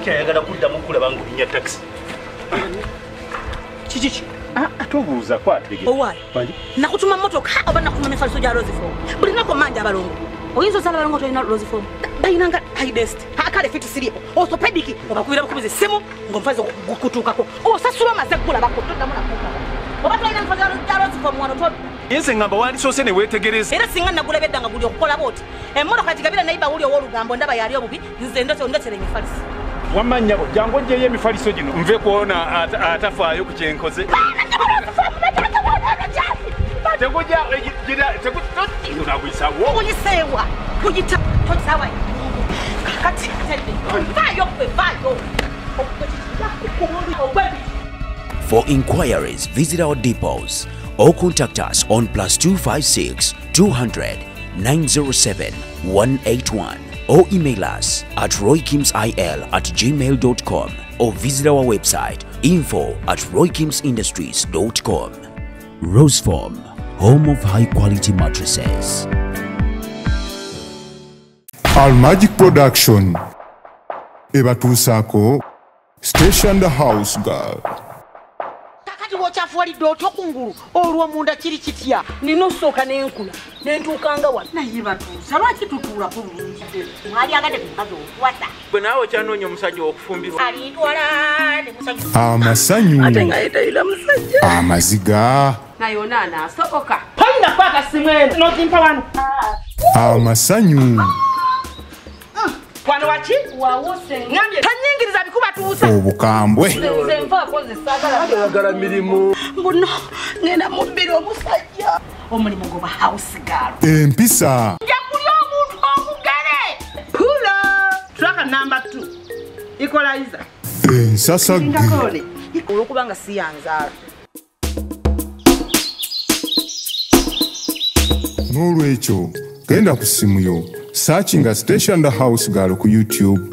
lwaki ayagala kuddamu kulaba ng'olinya taxi kiki atubuuza kwategeka owaayi nakutuma motoka oba nakutuma nefaliso gya rosifom buli nako manja abalongo oyinza osala abalongo tolina rosifom bayinanga hidest akale fiti siripo osopediki obakubira bukubiza essimu ng'omufazi gukutuukako osasula amaze ggula bakutoddamu nakuka oba tolina nfazi gya rosifom wano todda yense ngamba wandisoose ne weetegereza era singa nagula bedda nga guli okukola booti emmotoka gigabira nayiba wuli ow'olugambo ndaba yali obubi nze ndotere emifalisi wamanyabo jangu ojjeyo emifaliso gino nve kuona atafaayo ku kyenkoze tegujaonaguyisawo kuyita tosawa kakati vayo kwe vayo For inquiries, visit our depots or contact us on +256 200 907 181 or email us at roykimsil@gmail.com or visit our website info@roykimsindustries.com. Roseform, home of high quality mattresses. Al Magic Production ebatuusaako Station the House Girl. kakati wokyafulidde otyo kungulu olw'omunda kiri kitya nina osooka n'enkula nentuukanga wano naye batuusa lwaki tutuula ku bulungi mwali agadde ku mukazi okuwasa gwe naawe okyanoonya omusajja w'okufumbirwa alitwala ne musajja Amasanyu ate nga yetayira musajja amaziga nayona anaasoboka toyina kwaka simu eno n'okimpa wano amasanyu wano waki wawuse ngambye tanyingiriza bikubatuusa obukambwe nze nvaako ayagala mirimu mbuno ngenda mubbira omusajja omulimu goba house girl empisa nja kulya omuntu omugere pulo traka number 2 equalizer ensasagge olwokubanga siyanzaala n'olwekyo genda ku ssimu yo searchinga Station the House Girl ku YouTube,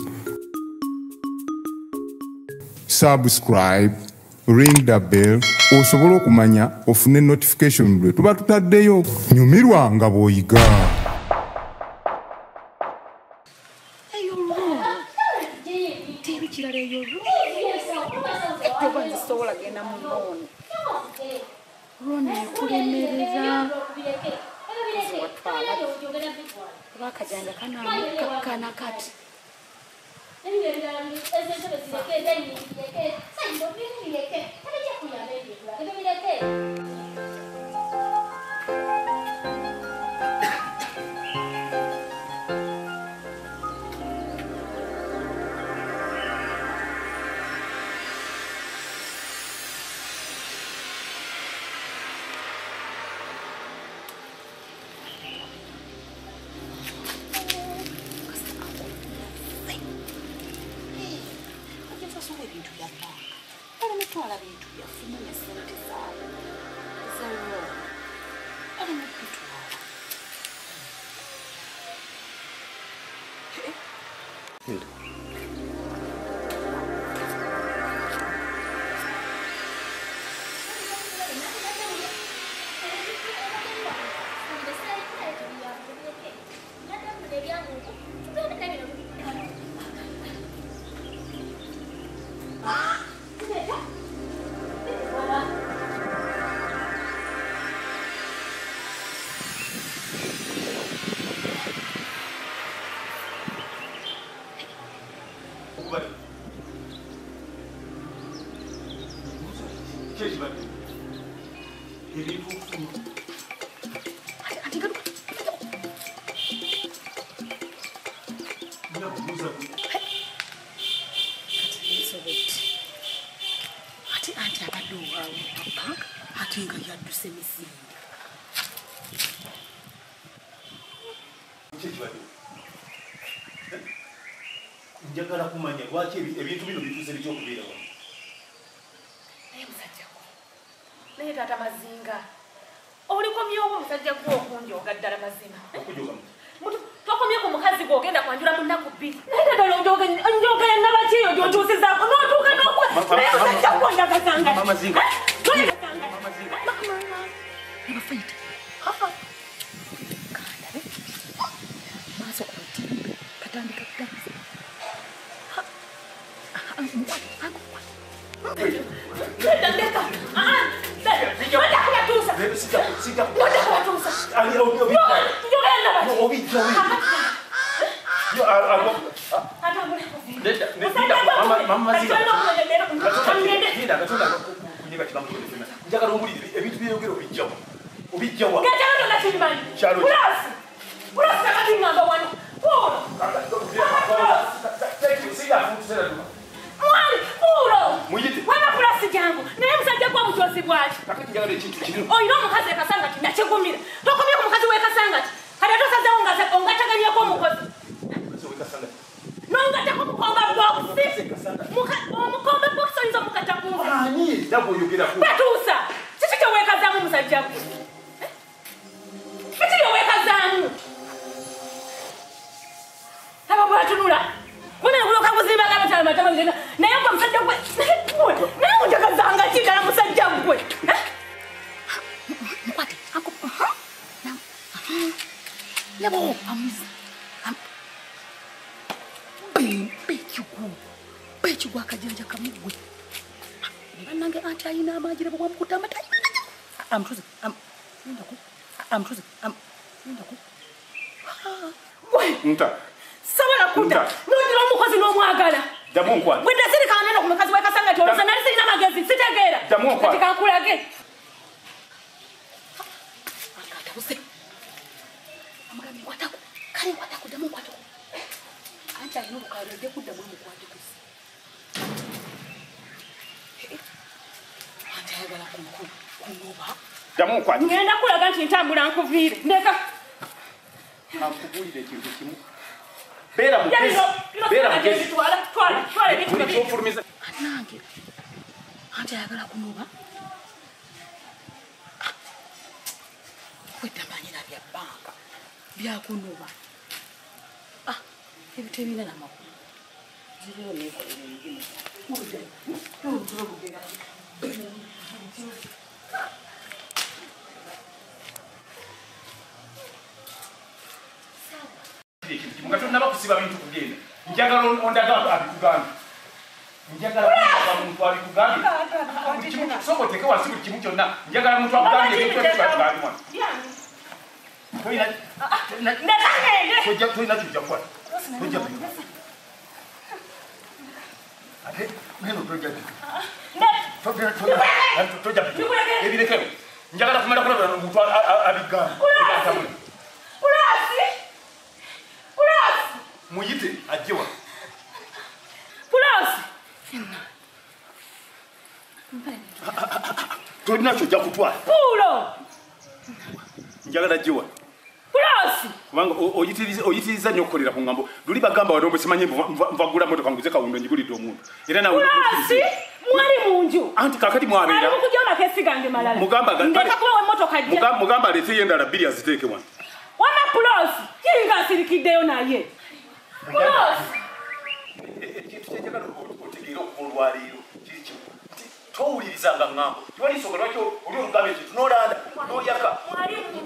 subscribe, ring the bell osobola okumanya ofune notification lwe tuba tutaddeyo. Nyumirwa nga bw'oyiga. bakajanga kana kati njagala kumanya lwaki ebintu bino bituuse bitya okubeera wano. naye musajjako naye taata mazinga olikomyewo omusajja gwo okunjoga ddala mazima tokomye ku mukazi gwe ogenda kwanjula mu nnaku bbiri naye taata njoga yannabaki eyo gy'otuusizaako n'otuuka n'okwe musajja gwo njagazanga abafayita kandabe maaso ku lutimbe katandika kudanza Ngenda kulaga nti ntambula nkuvire. Ndeka. Akubulire ekintu kimu. Beera mugezi. Beera mugezi. Twala ekintu ky'ofurumiza. Nange. Ante ayagala kunoba. Kwetamanyira bya banka. Bya kunoba. Ebitebina namakulu. Ziriyo n'ekolera ebigimu. Mugatonda bakusiba bintu kugenda. Njagala ondaga abikugamba. Njagala omuntu abikugamba. Soko teke wasi buli kimu kyonna. Njagala omuntu akugambye ebintu ebyo. Toyina kijja kukwata. Tojja kukwata. Ate ngeno tojja kukwata. Tojja kukwata. Ebirekero. Njagala kumala kulaba omuntu abigamba. Muyite ajewa. Pulasi. Tolina kyojja kutwala. Pulo. Njagala ajewa. Pulasi. Kubanga oyitiriza nnyo okukolera ku ngambo. Luli bagamba wano simanye nvagula motoka nguze kawundo njigulidde omuntu. Era nawe Pulasi. Mwali munju. Anti kakati mwabeera. Ali mukujja makesi gange malala. Mugamba ndeka kuwa motoka ajja. Mugamba alete yendala bbiri aziteeke wano. Wana Pulasi. Kiringa asirikiddeyo naye. Pulasi. Ekintu kyenjagala otegeera okuva towulirizanga ngambo. Tiwali soga lwaki oli olugambo ekintu n'olanda n'oyaka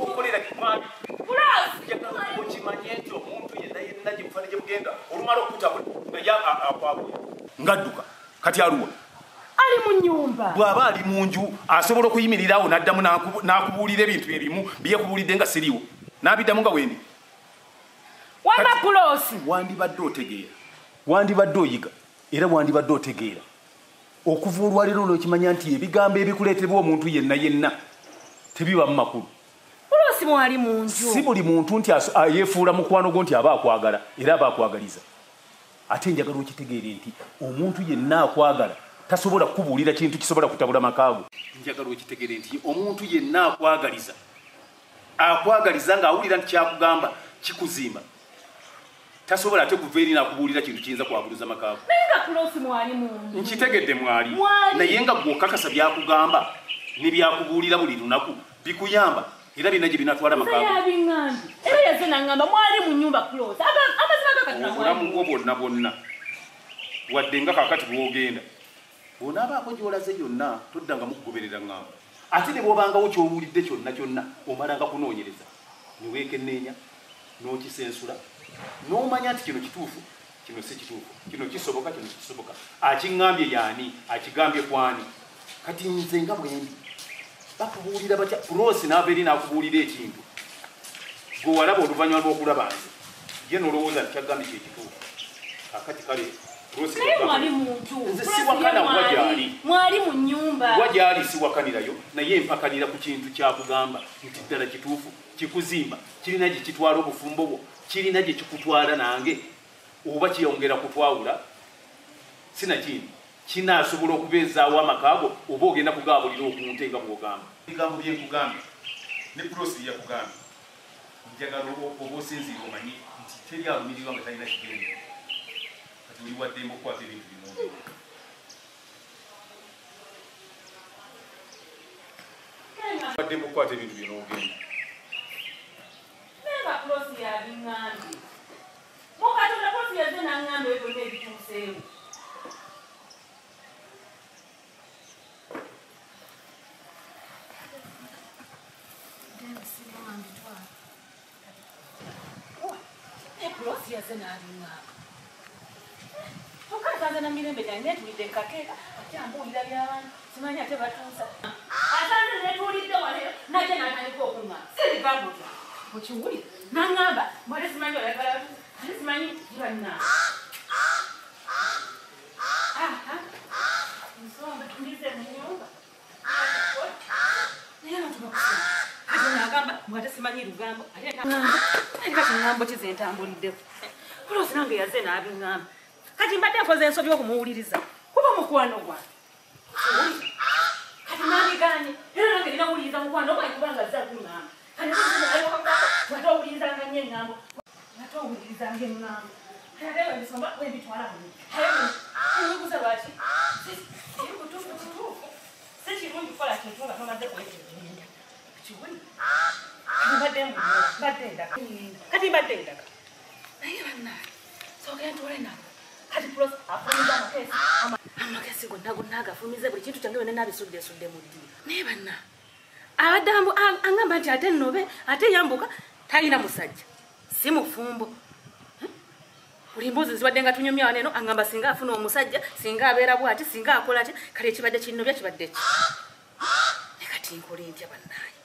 okukolera kimwami. Okimanye nti omuntu yenna gye mufane gye mugenda olumala okutabula akwabula ngadduka kati aluwa ali mu nnyumba. Bw'aba ali mu nju asobola okuyimirirawo n'addamu n'akubuulira ebintu ebimu byekubuulidde nga siriwo n'abiddamu nga wendi. Wama Pulasi. Wandibadde otegeera, wandibadde oyiga era wandibadde otegeera okuva olwaliro olw'okimanya nti ebigambo ebikuleetebwa omuntu yenna tebiba mu makulu. Pulasi mwali mu nju. Si buli muntu nti yeefuula mukwano gwo nti aba akwagala era aba akwagaliza. Ate njagala okitegeere nti omuntu yenna akwagala tasobola kukubuulira kintu kisobola kutabula makaago. Njagala okitegeere nti omuntu yenna akwagaliza ng'awulira nti kyakugamba kikuzimba tasobola ate kuva eri n'akubuulira kintu kiyinza kwabuluza makaago. Nenga Pulasi mwali mu nju. Nkitegedde mwali naye nga gw'okakasa byakugamba ne byakubuulira buli lunaku bikuyamba era bina gye binatwala makaago. Era yazze n'angamba mwali mu nnyumba Pulasi. Amazima gakatula mwali. Obulamu bwo bwonna wadde nga kaakati bw'ogenda bw'onaabaako gy'olaze yonna toddanga mukugoberera ngamba. Ate ne bw'obangawo ky'owulidde kyonna omalanga kunoonyereza ne weekenneenya n'okisensula n'omanya nti kino kituufu kino si kituufu, kino kisoboka, kino kisoboka. Akiŋŋambye yani, akigambye kwani. Kati nze nga bwendi bakubuulira batya Prosi n'ava eri n'akubuulira ekintu gwe walaba oluvannyuma lw'okulaba nze ye n'olowooza nti kyagambye kyekituufu. Kakati kale Prosi nze siwakana mwali mu nnyumba wagyali siwakanirayo naye empakanira ku kintu kyakugamba nti ddala kituufu, kikuzimba, kirina gye kitwala obufumbo bwo, kirina gye kikutwala nange, oba kiyongera kutwawula sinakindi kinasobola okubeezaawo amakaago oba ogenda kugaabulira okunte nga bw'ogamba. Ebigambo bye nkugambye ne Prosi yakugambye njagala oba osinziira omanyi nti teri alumirirwa nga talina kigende. Kati oli waddembe okukwata ebintu bino waddembe okukwata ebintu bino ogenda. Nenga Prosi yabiŋŋambye mukatonda Prosi yazze n'aŋŋamba ebyo byonna ebituuseewo. Prosi yazze n'abiŋŋamba tokazaza na mirembe gyange netuulidde nkakeeka ate ambuulira by'abantu simanyi ate batuusa asanze netuulidde waleero najje n'atandika okuŋŋamba sirigambo gya okiwuli n'aŋŋamba mwate simanyi oyagala batuusa ate simanyi gibannaa nsonga tundize mu nnyumba naye natubakusoma ate n'agamba mwate simanyi lugambo ate ŋŋamba kati ŋŋambo kize ntambuliddeko Prosi nange yazze n'abiŋŋamba kati mbadde nkoze ensobi okumuwuliriza kuba mukwano gwange kati nandiganye era nange ninawuliriza mukwano gwange kubanga azze akuŋŋamba kati owulirizanga nnyo eŋŋambo ate owulirizanga eŋŋambo ate webisomba wembitwala buli enyuguza lwaki kituufu si kirungi kukola kintu nga tomaze kwekigenda kiwuli mbadde mbulira mbadde endaka kati mbadde endaka naye bannange sogentule nabo kati Prosi afumiza amakesi gonna agafumize buli kintu kyange byonna nabisudde mu ddiiro naye bannange abadde aŋŋamba nti ate nnobe ate yambuka talina musajja si mufumbo buli mbuzi zibadde nga tunyumya wano eno aŋŋamba singa afuna omusajja singa abeera bw'ati singa akola ati kale ekibadde kinnobya kibadde ki ne kati nkole ntya bannange